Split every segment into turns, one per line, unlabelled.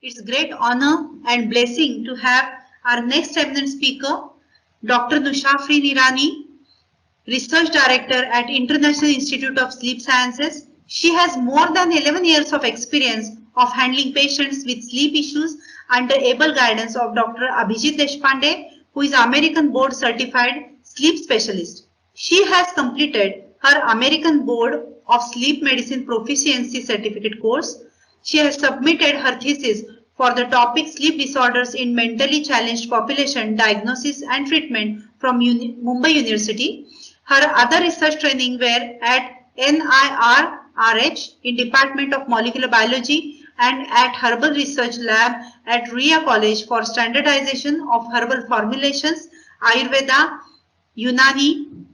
It's great honor and blessing to have our next eminent speaker, Dr. Nushafreen Irani, Research Director at International Institute of Sleep Sciences. She has more than 11 years of experience of handling patients with sleep issues under able guidance of Dr. Abhijit Deshpande, who is American Board Certified Sleep Specialist. She has completed her American Board of Sleep Medicine Proficiency Certificate course. She has submitted her thesis for the topic sleep disorders in mentally challenged population diagnosis and treatment from Mumbai University. Her other research training were at NIRRH in Department of Molecular Biology and at Herbal Research Lab at RIA College for standardization of herbal formulations, Ayurveda, Unani,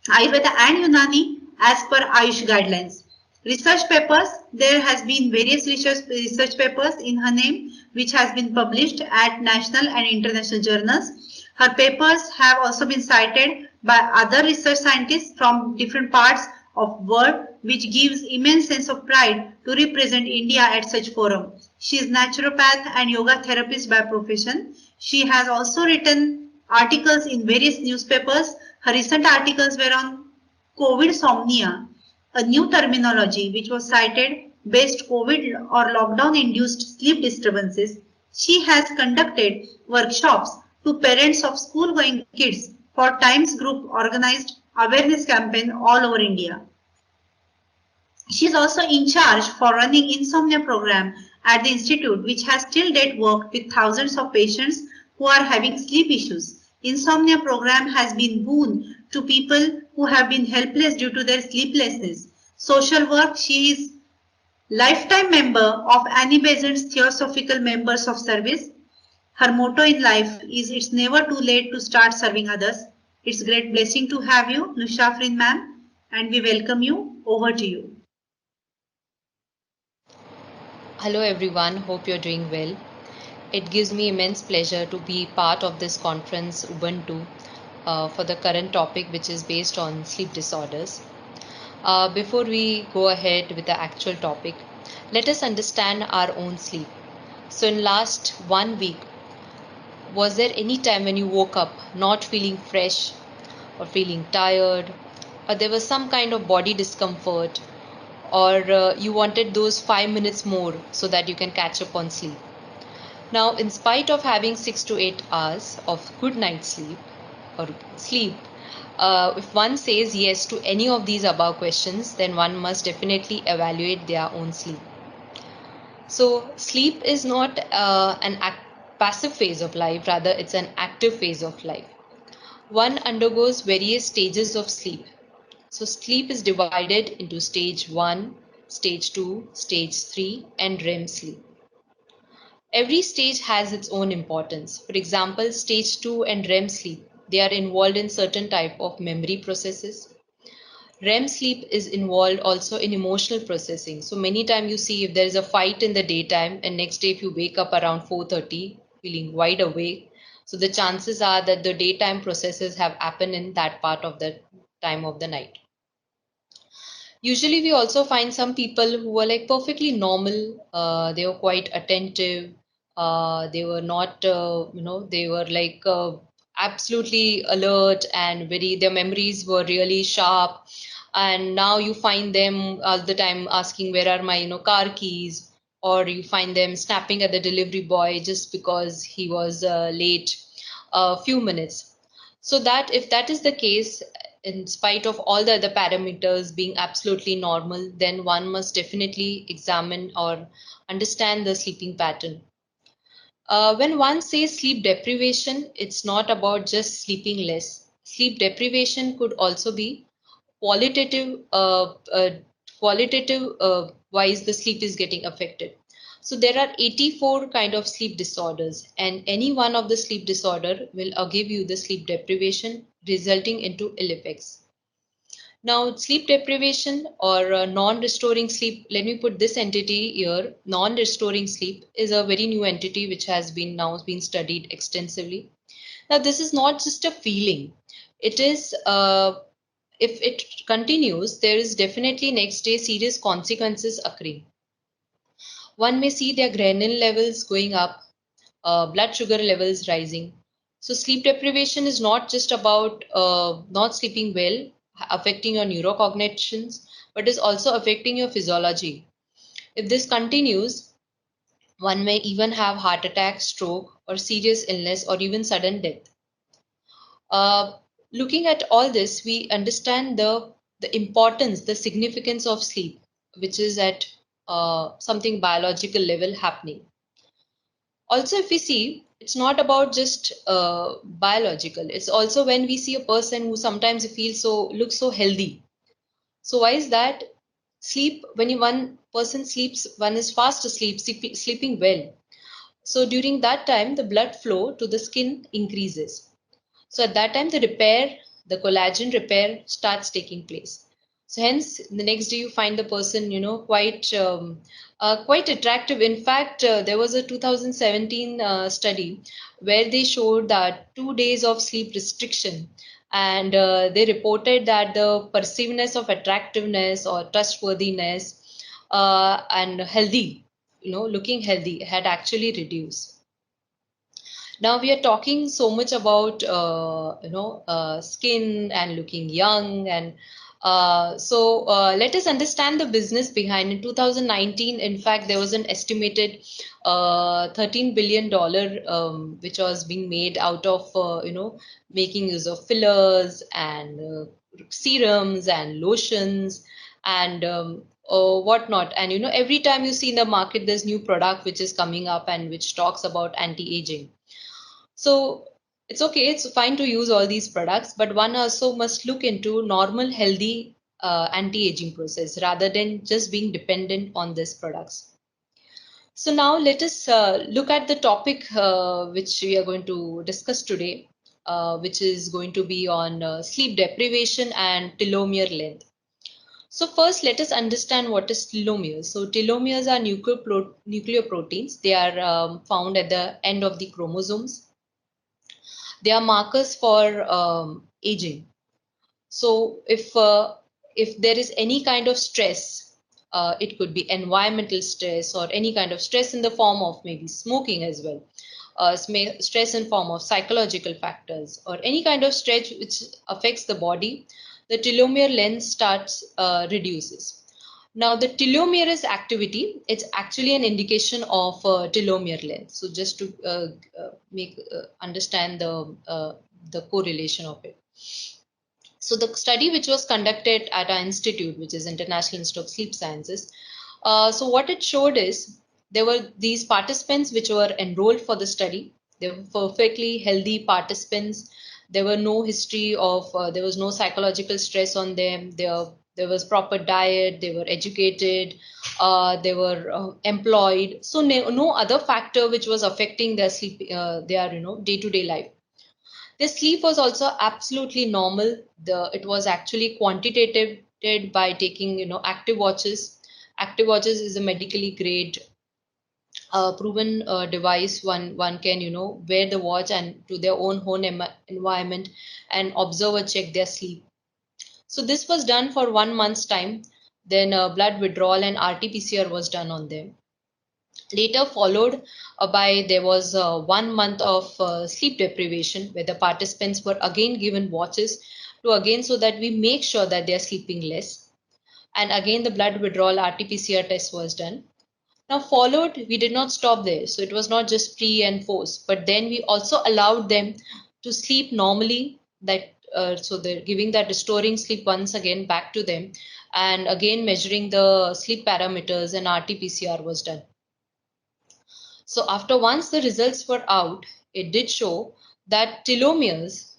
Ayurveda and Unani as per Ayush guidelines. Research papers, there has been various research papers in her name which has been published at national and international journals. Her papers have also been cited by other research scientists from different parts of world, which gives immense sense of pride to represent India at such forum. She is naturopath and yoga therapist by profession. She has also written articles in various newspapers. Her recent articles were on COVID somnia, a new terminology which was cited based COVID or lockdown induced sleep disturbances. She has conducted workshops to parents of school going kids for Times Group organized awareness campaign all over India. She is also in charge for running insomnia program at the institute, which has till date worked with thousands of patients who are having sleep issues. Insomnia program has been boon to people who have been helpless due to their sleeplessness. Social work, she is lifetime member of Annie Besant's Theosophical Members of Service. Her motto in life is it's never too late to start serving others. It's great blessing to have you, Nushafreen ma'am, and we welcome you. Over to you.
Hello everyone, hope you're doing well. It gives me immense pleasure to be part of this conference Ubuntu for the current topic which is based on sleep disorders. Before we go ahead with the actual topic, let us understand our own sleep. So in last 1 week, was there any time when you woke up not feeling fresh or feeling tired, or there was some kind of body discomfort, or you wanted those 5 minutes more so that you can catch up on sleep? Now, in spite of having 6 to 8 hours of good night sleep or sleep, if one says yes to any of these above questions, then one must definitely evaluate their own sleep. So, sleep is not passive phase of life, rather, it's an active phase of life. One undergoes various stages of sleep. So, sleep is divided into stage 1, stage 2, stage 3, and REM sleep. Every stage has its own importance. For example, stage 2 and REM sleep, they are involved in certain type of memory processes. REM sleep is involved also in emotional processing. So many times you see if there is a fight in the daytime and next day if you wake up around 4:30 feeling wide awake, so the chances are that the daytime processes have happened in that part of the time of the night. Usually we also find some people who were like perfectly normal. They were quite attentive. They were not, they were like absolutely alert and their memories were really sharp. And now you find them all the time asking, where are my, car keys? Or you find them snapping at the delivery boy just because he was late a few minutes. So that if that is the case, in spite of all the other parameters being absolutely normal, then one must definitely examine or understand the sleeping pattern. When one says sleep deprivation, it's not about just sleeping less. Sleep deprivation could also be qualitative, wise the sleep is getting affected. So there are 84 kind of sleep disorders, and any one of the sleep disorder will give you the sleep deprivation resulting into ill effects. Now, sleep deprivation or non-restoring sleep, let me put this entity here. Non-restoring sleep is a very new entity which has been now been studied extensively. Now, this is not just a feeling. It is, if it continues, there is definitely next day serious consequences occurring. one may see their ghrelin levels going up, blood sugar levels rising. So sleep deprivation is not just about not sleeping well, affecting your neurocognitions, but is also affecting your physiology. If this continues, one may even have heart attack, stroke, or serious illness, or even sudden death. Uh, Looking at all this, we understand the importance, the significance of sleep, which is at something biological level happening. Also, if we see, it's not about just biological. It's also when we see a person who sometimes feels so looks so healthy. So why is that? Sleep, when one person sleeps, one is fast asleep, sleeping well. So during that time, the blood flow to the skin increases. So at that time, the collagen repair starts taking place. So hence, the next day you find the person, quite attractive. In fact, there was a 2017 study where they showed that 2 days of sleep restriction, and they reported that the perceiveness of attractiveness or trustworthiness and healthy, looking healthy, had actually reduced. Now we are talking so much about skin and looking young, and let us understand the business behind. In 2019, in fact, there was an estimated $13 billion which was being made out of making use of fillers and serums and lotions and whatnot. And every time you see in the market, there's new product which is coming up and which talks about anti-aging. So it's okay, it's fine to use all these products, but one also must look into normal, healthy anti-aging process rather than just being dependent on these products. So now let us look at the topic which we are going to discuss today, which is going to be on sleep deprivation and telomere length. So first, let us understand what is telomeres. So telomeres are nuclear proteins. They are found at the end of the chromosomes. They are markers for aging. So if there is any kind of stress, it could be environmental stress or any kind of stress in the form of maybe smoking as well, stress in form of psychological factors or any kind of stress which affects the body, the telomere length starts reduces. Now, the telomerase activity, it's actually an indication of telomere length. So just to make understand the correlation of it. So the study which was conducted at our institute, which is International Institute of Sleep Sciences, so what it showed is there were these participants which were enrolled for the study. They were perfectly healthy participants. There were no history of, there was no psychological stress on them. There was proper diet. They were educated. They were employed. So no other factor which was affecting their sleep, their day-to-day life. The sleep was also absolutely normal. It was actually quantitated by taking active watches. Active watches is a medically grade proven device. One can wear the watch and to their own home environment and observe or check their sleep. So this was done for 1 month's time. Then blood withdrawal and RT-PCR was done on them. Later followed by there was 1 month of sleep deprivation where the participants were again given watches to again so that we make sure that they are sleeping less. And again the blood withdrawal RT-PCR test was done. Now followed, we did not stop there. So it was not just pre and post, but then we also allowed them to sleep normally. So they're giving that restoring sleep once again back to them, and again measuring the sleep parameters and RT-PCR was done. So after once the results were out, it did show that telomeres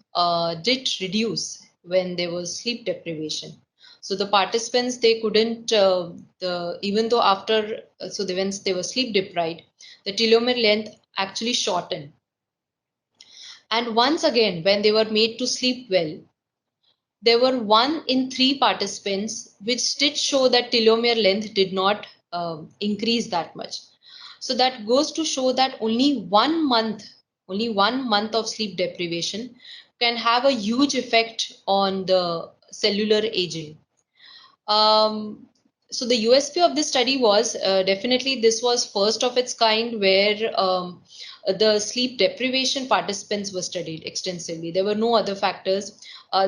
did reduce when there was sleep deprivation. So the participants, they couldn't even though after once they were sleep deprived, the telomere length actually shortened. And once again, when they were made to sleep well, there were 1 in 3 participants which did show that telomere length did not increase that much. So that goes to show that only 1 month of sleep deprivation can have a huge effect on the cellular aging. Um, So the USP of this study was definitely this was first of its kind where the sleep deprivation participants were studied extensively. There were no other factors.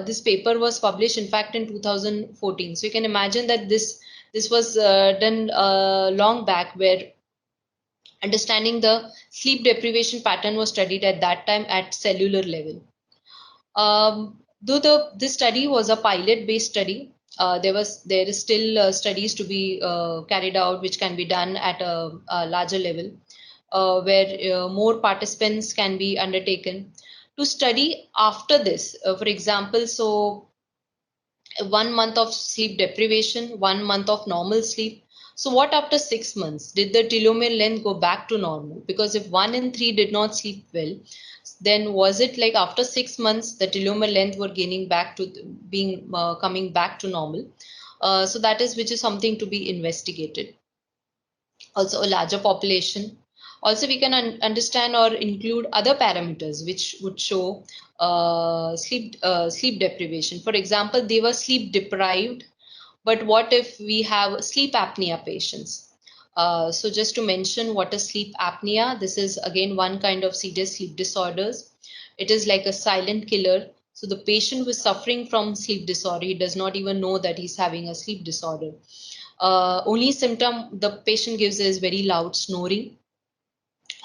This paper was published, in fact, in 2014. So you can imagine that this was done long back, where understanding the sleep deprivation pattern was studied at that time at cellular level. Though this study was a pilot-based study, there is still studies to be carried out, which can be done at a larger level, where more participants can be undertaken to study after this. For example, so 1 month of sleep deprivation, 1 month of normal sleep. So, what after 6 months? Did the telomere length go back to normal? Because if 1 in 3 did not sleep well, then was it like after 6 months the telomere length were gaining back to being coming back to normal? So that is which is something to be investigated. Also, a larger population. Also, we can understand or include other parameters which would show sleep deprivation. For example, they were sleep deprived, but what if we have sleep apnea patients? So just to mention what is sleep apnea, this is again one kind of serious sleep disorders. It is like a silent killer. So the patient who is suffering from sleep disorder, he does not even know that he's having a sleep disorder. Only symptom the patient gives is very loud snoring,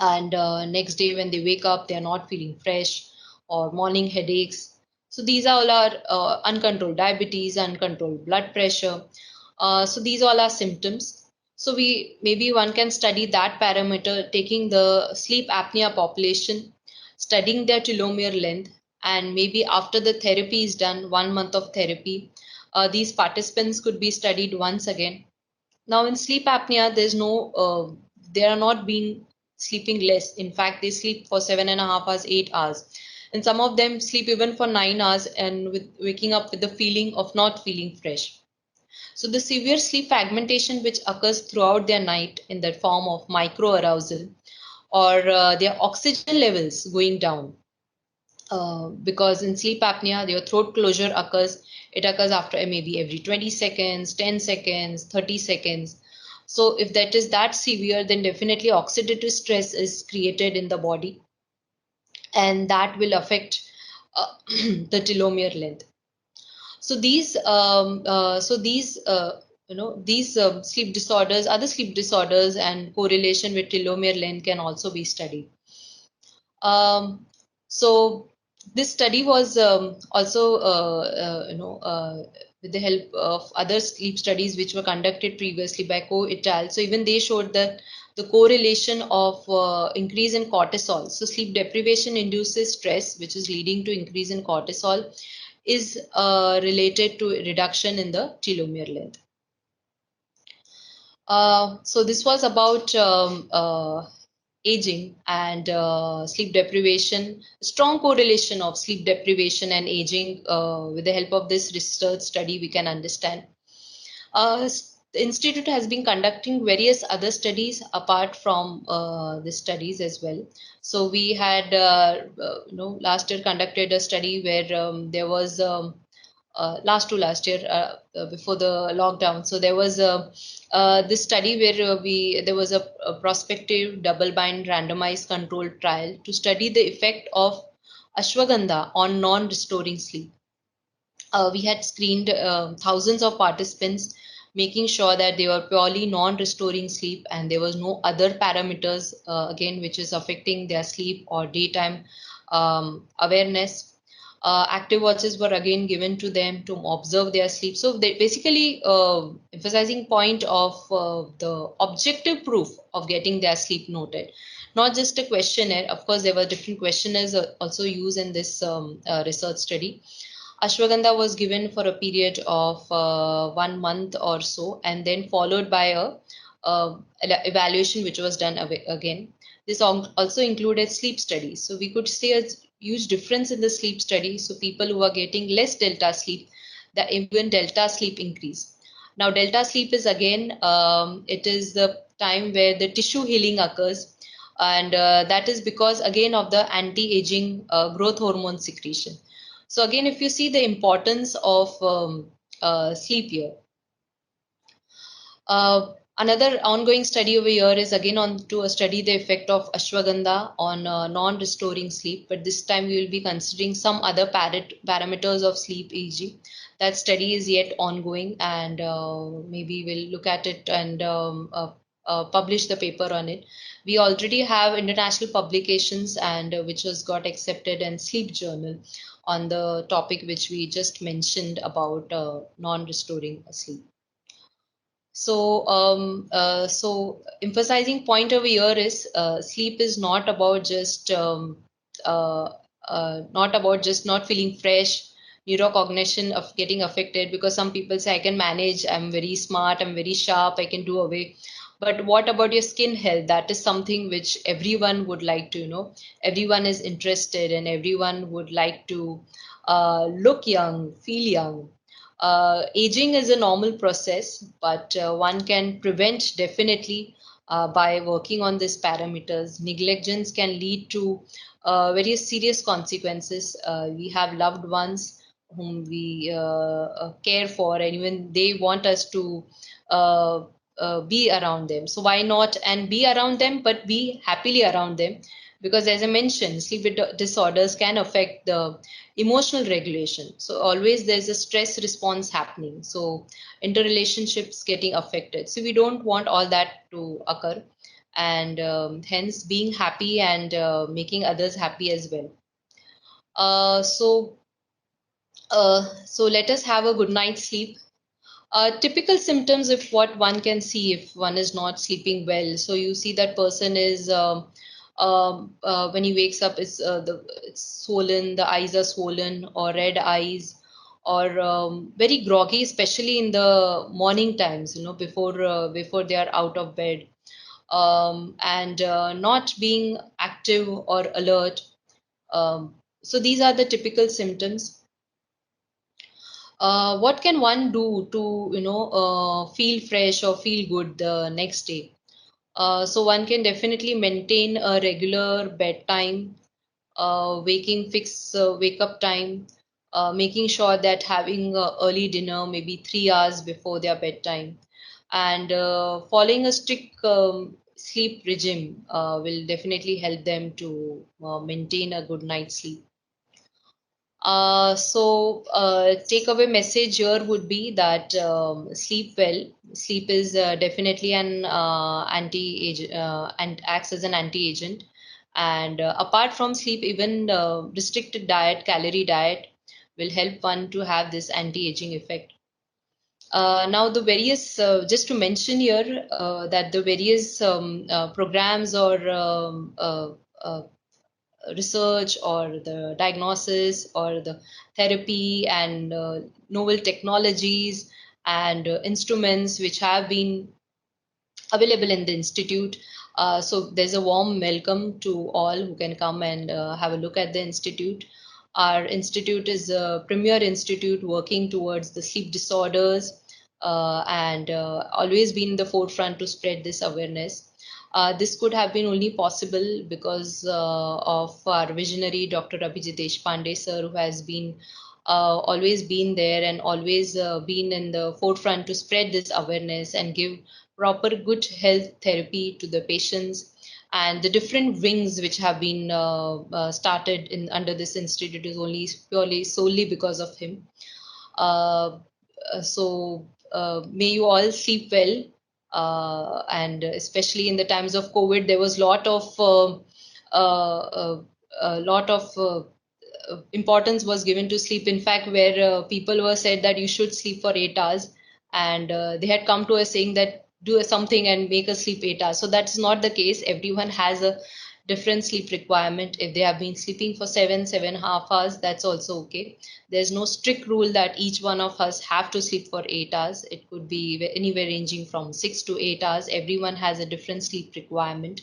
and next day when they wake up they are not feeling fresh, or morning headaches. So these are all our uncontrolled diabetes, uncontrolled blood pressure. So these all are symptoms. So we maybe one can study that parameter, taking the sleep apnea population, studying their telomere length, and maybe after the therapy is done, 1 month of therapy, these participants could be studied once again. Now, in sleep apnea, they are not being sleeping less. In fact, they sleep for 7.5 hours, 8 hours. And some of them sleep even for 9 hours and with waking up with the feeling of not feeling fresh. So the severe sleep fragmentation which occurs throughout their night in the form of micro arousal, or their oxygen levels going down, because in sleep apnea, your throat closure occurs. It occurs after maybe every 20 seconds, 10 seconds, 30 seconds. So if that is that severe, then definitely oxidative stress is created in the body, and that will affect the telomere length. So these sleep disorders, other sleep disorders, and correlation with telomere length can also be studied. So this study was also, with the help of other sleep studies which were conducted previously by Co-et.al. So even they showed that the correlation of increase in cortisol. So sleep deprivation induces stress, which is leading to increase in cortisol, is related to reduction in the telomere length. So this was about aging and sleep deprivation, strong correlation of sleep deprivation and aging. With the help of this research study, we can understand. The institute has been conducting various other studies apart from the studies as well. So we had, last year conducted a study where there was last year, before the lockdown. So there was this study where there was a prospective double-blind randomized controlled trial to study the effect of ashwagandha on non-restoring sleep. We had screened thousands of participants, making sure that they were purely non-restoring sleep and there was no other parameters, again, which is affecting their sleep or daytime awareness. Active watches were again given to them to observe their sleep. So they basically emphasizing point of the objective proof of getting their sleep noted, not just a questionnaire. Of course, there were different questionnaires also used in this research study. Ashwagandha was given for a period of 1 month or so, and then followed by a evaluation which was done again. This also included sleep studies. So we could see a huge difference in the sleep study. So people who are getting less delta sleep, the even delta sleep increase. Now delta sleep is again, it is the time where the tissue healing occurs, and that is because again of the anti-aging growth hormone secretion. So again, if you see the importance of sleep here, Another ongoing study over here is again on to study the effect of ashwagandha on non-restoring sleep, but this time we will be considering some other parameters of sleep, e.g. That study is yet ongoing, and maybe we'll look at it and publish the paper on it. We already have international publications and which has got accepted, and sleep journal on the topic which we just mentioned about non-restoring sleep. So emphasizing point over here is sleep is uh, not about just not feeling fresh, neurocognition of getting affected, because some people say I can manage, I'm very smart, I'm very sharp, I can do away. But what about your skin health? That is something which everyone would like to, everyone is interested, and everyone would like to look young, feel young. Aging is a normal process, but one can prevent definitely by working on these parameters. Negligence can lead to various serious consequences. We have loved ones whom we care for, and even they want us to uh, be around them. So why not and be around them, but be happily around them? Because as I mentioned, sleep disorders can affect the emotional regulation. So always there's a stress response happening. So interrelationships getting affected. So we don't want all that to occur, and hence being happy and making others happy as well. Uh, so so let us have a good night's sleep. Typical symptoms, if what one can see if one is not sleeping well. So you see that person is when he wakes up, it's swollen, the eyes are swollen or red eyes, or very groggy, especially in the morning times. Before they are out of bed, and not being active or alert. So these are the typical symptoms. What can one do to feel fresh or feel good the next day? So one can definitely maintain a regular bedtime, wake up time, making sure that having early dinner maybe 3 hours before their bedtime, and following a strict sleep regime will definitely help them to maintain a good night's sleep. Takeaway message here would be that sleep well. Sleep is definitely an anti-age and acts as an anti-agent. And apart from sleep, even restricted diet, calorie diet, will help one to have this anti-aging effect. Now, the various, just to mention here, that the various programs or research or the diagnosis or the therapy and novel technologies and instruments which have been available in the institute. So there's a warm welcome to all who can come and have a look at the institute. Our institute is a premier institute working towards the sleep disorders, and always been in the forefront to spread this awareness. This could have been only possible because of our visionary Dr. Abhijit Deshpande sir, who has been always been there and always been in the forefront to spread this awareness and give proper good health therapy to the patients. And the different wings which have been started in under this institute is only purely solely because of him. uh, may you all sleep well, and especially in the times of COVID, there was uh, uh, a lot of importance was given to sleep. In fact, where people were said that you should sleep for 8 hours, and they had come to us saying that do something and make us sleep 8 hours. So that's not the case. Everyone has a different sleep requirement. If they have been sleeping for 7.5 hours, that's also okay. There's no strict rule that each one of us have to sleep for 8 hours. It could be anywhere ranging from 6 to 8 hours. Everyone has a different sleep requirement.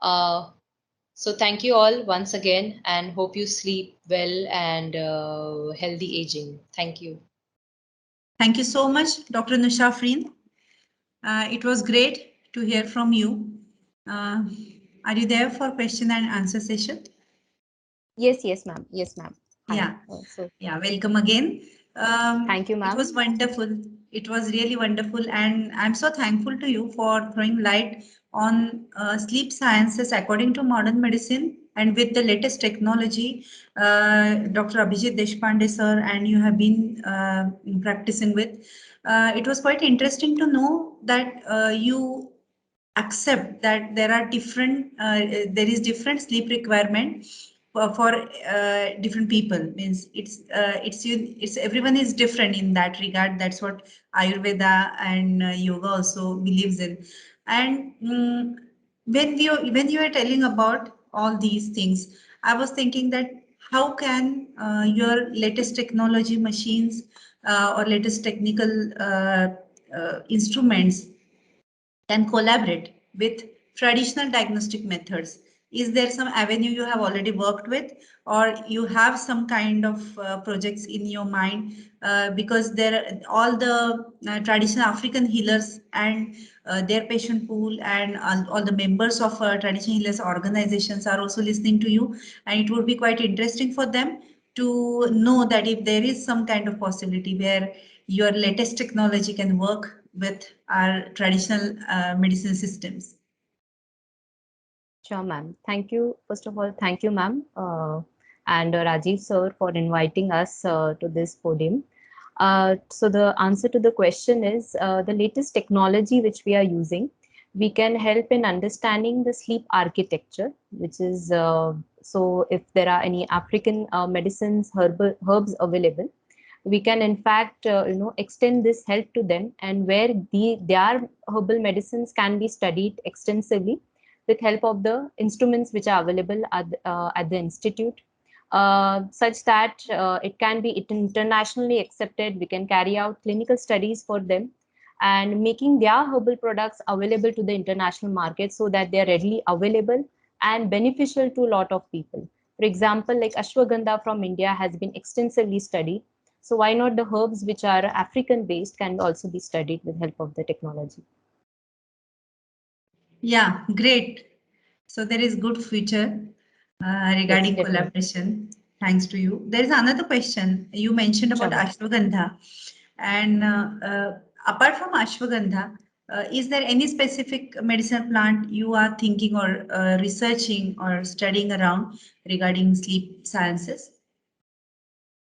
Uh, so thank you all once again, and hope you sleep well and healthy aging. Thank you.
Thank you so much, Dr. Nushafreen. It was great to hear from you. Uh, are you there for question and answer session?
Yes, ma'am. Yes, ma'am. Hi.
Yeah, yeah. Welcome again.
Thank you,
It
ma'am.
was wonderful. It was really wonderful, and I'm so thankful to you for throwing light on sleep sciences according to modern medicine and with the latest technology, Dr. Abhijit Deshpande sir, and you have been practicing with. It was quite interesting to know that you accept that there are there is different sleep requirement for different people. Means it's everyone is different in that regard. That's what Ayurveda and yoga also believes in. And when you are telling about all these things, I was thinking that how can your latest technology machines or latest technical instruments can collaborate with traditional diagnostic methods? Is there some avenue you have already worked with, or you have some kind of projects in your mind? Because there all the traditional African healers and their patient pool and all the members of traditional healers organizations are also listening to you, and it would be quite interesting for them to know that if there is some kind of possibility where your latest technology can work with our traditional medicine systems.
Sure, ma'am. Thank you. First of all, thank you, ma'am, and Rajiv sir for inviting us to this podium. So the answer to the question is the latest technology which we are using. We can help in understanding the sleep architecture, which is so if there are any African medicines, herbs available, we can in fact extend this help to them, and where their herbal medicines can be studied extensively with help of the instruments which are available at the institute, such that it can be internationally accepted. We can carry out clinical studies for them and making their herbal products available to the international market so that they are readily available and beneficial to a lot of people. For example, like ashwagandha from India has been extensively studied. So why not the herbs which are African based can also be studied with help of the technology?
Yeah, great. So there is good future regarding
Yes, definitely.
collaboration. Thanks to you. There is another question. You mentioned about
Sure.
ashwagandha, and apart from ashwagandha, is there any specific medicinal plant you are thinking or researching or studying around regarding sleep sciences?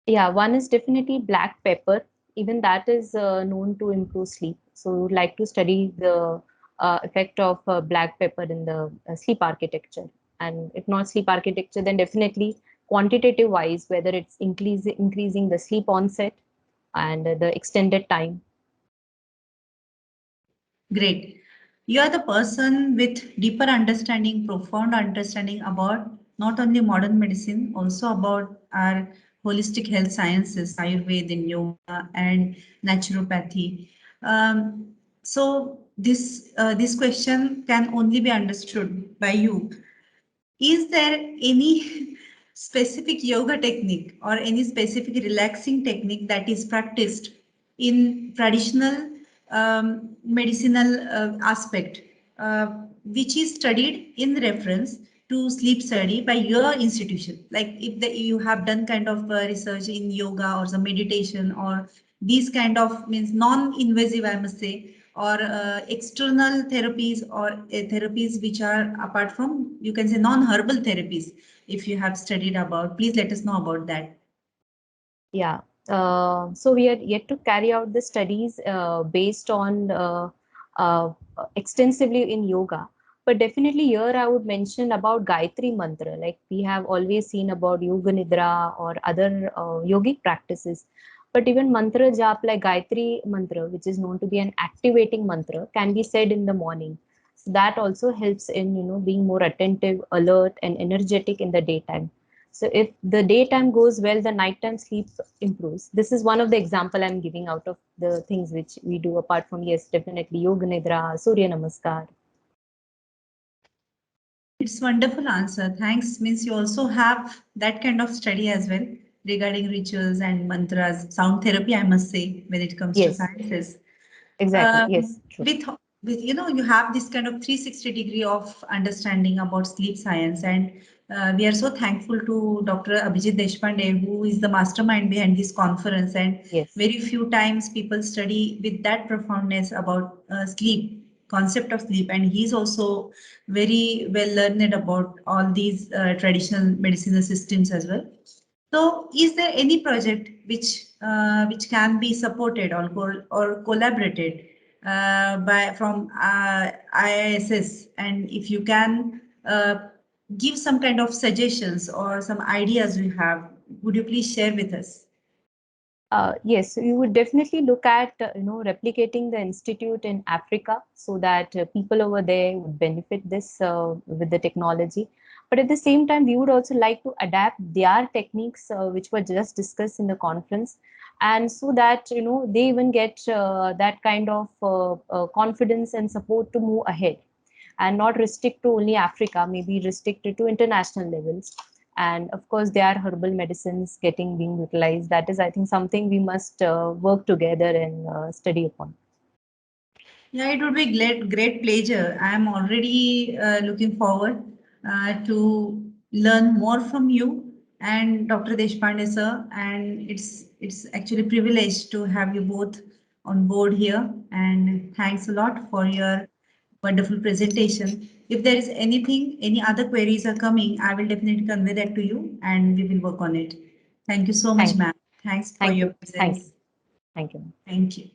Yeah, one is definitely black pepper. Even that is known to improve sleep. So we would like to study the effect of black pepper in the sleep architecture. And if not sleep architecture, then definitely quantitative wise, whether it's increasing the sleep onset and the extended time.
Great. You are the person with deeper understanding, profound understanding about not only modern medicine, also about our holistic health sciences, Ayurveda and yoga and naturopathy. So this question can only be understood by you. Is there any specific yoga technique or any specific relaxing technique that is practiced in traditional medicinal aspect, which is studied in reference to sleep study by your institution? Like if you have done kind of research in yoga or some meditation or these kind of means non-invasive, I must say, or external therapies or therapies which are apart from, you can say, non-herbal therapies. If you have studied about, please let us know about that.
Yeah. So we are yet to carry out the studies based on uh, extensively in yoga. But definitely here I would mention about Gayatri mantra. Like we have always seen about Yoga Nidra or other yogic practices. But even mantra jap like Gayatri mantra, which is known to be an activating mantra, can be said in the morning. So that also helps in being more attentive, alert, and energetic in the daytime. So if the daytime goes well, the nighttime sleep improves. This is one of the example I'm giving out of the things which we do apart from, yes, definitely Yoga Nidra, Surya Namaskar.
It's wonderful answer. Thanks. Means you also have that kind of study as well regarding rituals and mantras, sound therapy, I must say, when it comes to
Yes,
sciences.
exactly.
Um,
Yes, true.
with you have this kind of 360 degree of understanding about sleep science, and We are so thankful to Dr. Abhijit Deshpande, who is the mastermind behind this conference. And
Yes.
very few times people study with that profoundness about sleep, concept of sleep. And he's also very well learned about all these traditional medicinal systems as well. So, is there any project which can be supported or collaborated by from IISS? And if you can give some kind of suggestions or some ideas you have, would you please share with us?
Yes, so you would definitely look at replicating the institute in Africa so that people over there would benefit this with the technology. But at the same time, we would also like to adapt their techniques, which were just discussed in the conference, and so that they even get that kind of confidence and support to move ahead, and not restrict to only Africa, maybe restricted to international levels. And of course, there are herbal medicines getting being utilized. That is, I think, something we must work together and study upon.
Yeah, it would be great pleasure. I am already looking forward to learn more from you and Dr. Deshpande sir. And it's actually a privilege to have you both on board here. And thanks a lot for your wonderful presentation. If there is anything, any other queries are coming, I will definitely convey that to you, and we will work on it. Thank you so much,
Thank,
ma'am. Thanks for
thank
your
you, thank you,
presence.
thank you.
Thank you.